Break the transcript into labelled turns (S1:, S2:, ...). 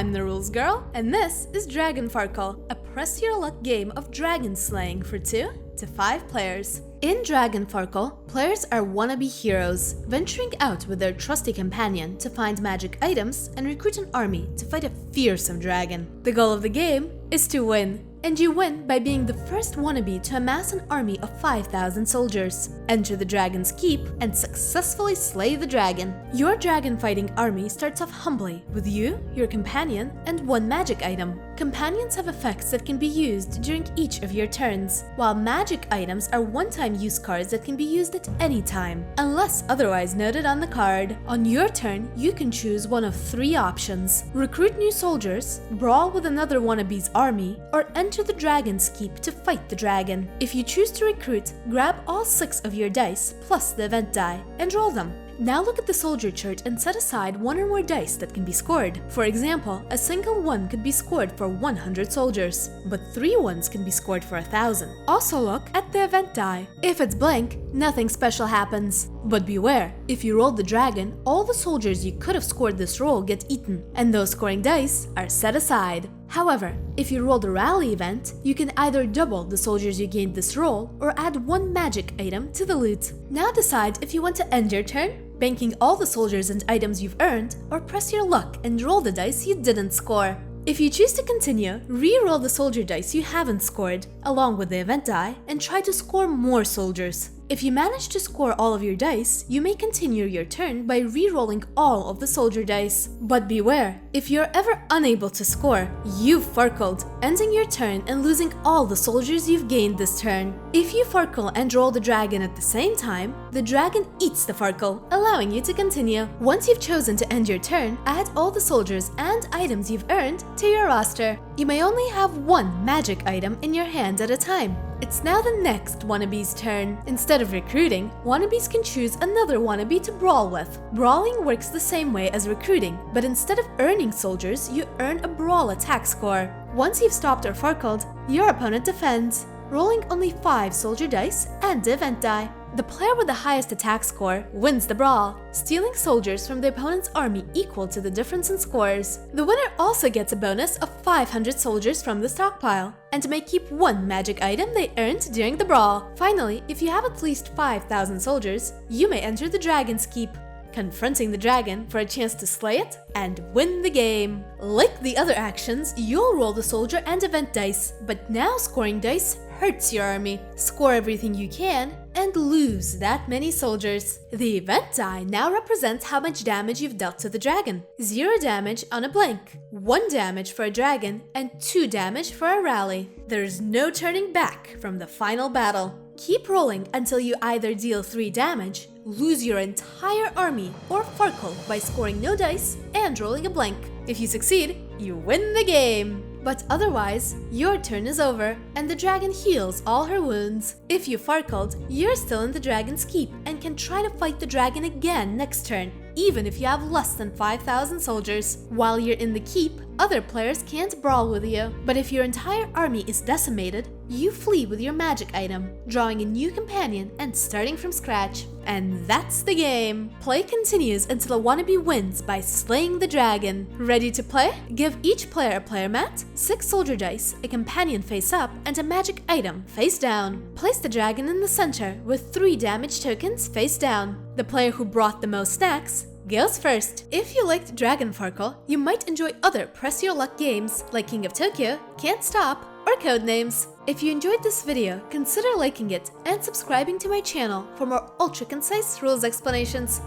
S1: I'm the rules girl, and this is Dragon Farkle, a press your luck game of dragon slaying for 2 to 5 players. In Dragon Farkle, players are wannabe heroes, venturing out with their trusty companion to find magic items and recruit an army to fight a fearsome dragon. The goal of the game is to win, and you win by being the first wannabe to amass an army of 5,000 soldiers, enter the dragon's keep, and successfully slay the dragon. Your dragon fighting army starts off humbly with you, your companion, and 1 magic item. Companions have effects that can be used during each of your turns, while magic items are one-time use cards that can be used at any time, unless otherwise noted on the card. On your turn, you can choose one of 3 options: recruit new soldiers, brawl with another wannabe's army, or enter the dragon's keep to fight the dragon. If you choose to recruit, grab all 6 of your dice plus the event die and roll them. Now look at the soldier chart and set aside 1 or more dice that can be scored. For example, a single 1 could be scored for 100 soldiers, but 3 ones can be scored for 1,000. Also look at the event die. If it's blank, nothing special happens. But beware, if you rolled the dragon, all the soldiers you could have scored this roll get eaten, and those scoring dice are set aside. However, if you rolled a rally event, you can either double the soldiers you gained this roll or add 1 magic item to the loot. Now decide if you want to end your turn, banking all the soldiers and items you've earned, or press your luck and roll the dice you didn't score. If you choose to continue, re-roll the soldier dice you haven't scored, along with the event die, and try to score more soldiers. If you manage to score all of your dice, you may continue your turn by re-rolling all of the soldier dice. But beware, if you're ever unable to score, you've farkled, ending your turn and losing all the soldiers you've gained this turn. If you farkle and roll the dragon at the same time, the dragon eats the farkle, allowing you to continue. Once you've chosen to end your turn, add all the soldiers and items you've earned to your roster. You may only have 1 magic item in your hand at a time. It's now the next wannabe's turn. Instead of recruiting, wannabes can choose another wannabe to brawl with. Brawling works the same way as recruiting, but instead of earning soldiers, you earn a brawl attack score. Once you've stopped or farkled, your opponent defends, rolling only 5 soldier dice and the event die. The player with the highest attack score wins the brawl, stealing soldiers from the opponent's army equal to the difference in scores. The winner also gets a bonus of 500 soldiers from the stockpile, and may keep 1 magic item they earned during the brawl. Finally, if you have at least 5,000 soldiers, you may enter the dragon's keep, confronting the dragon for a chance to slay it and win the game. Like the other actions, you'll roll the soldier and event dice, but now scoring dice hurts your army. Score everything you can and lose that many soldiers. The event die now represents how much damage you've dealt to the dragon. 0 damage on a blank, 1 damage for a dragon, and 2 damage for a rally. There's no turning back from the final battle. Keep rolling until you either deal 3 damage, lose your entire army, or farkle by scoring no dice and rolling a blank. If you succeed, you win the game. But otherwise, your turn is over, and the dragon heals all her wounds. If you farkled, you're still in the dragon's keep and can try to fight the dragon again next turn, even if you have less than 5,000 soldiers. While you're in the keep, other players can't brawl with you. But if your entire army is decimated, you flee with your magic item, drawing a new companion and starting from scratch. And that's the game. Play continues until a wannabe wins by slaying the dragon. Ready to play? Give each player a player mat, 6 soldier dice, a companion face up, and a magic item face down. Place the dragon in the center with 3 damage tokens face down. The player who brought the most snacks goes first. If you liked Dragon Farkle, you might enjoy other press your luck games like King of Tokyo, Can't Stop, or Codenames. If you enjoyed this video, consider liking it and subscribing to my channel for more ultra concise rules explanations.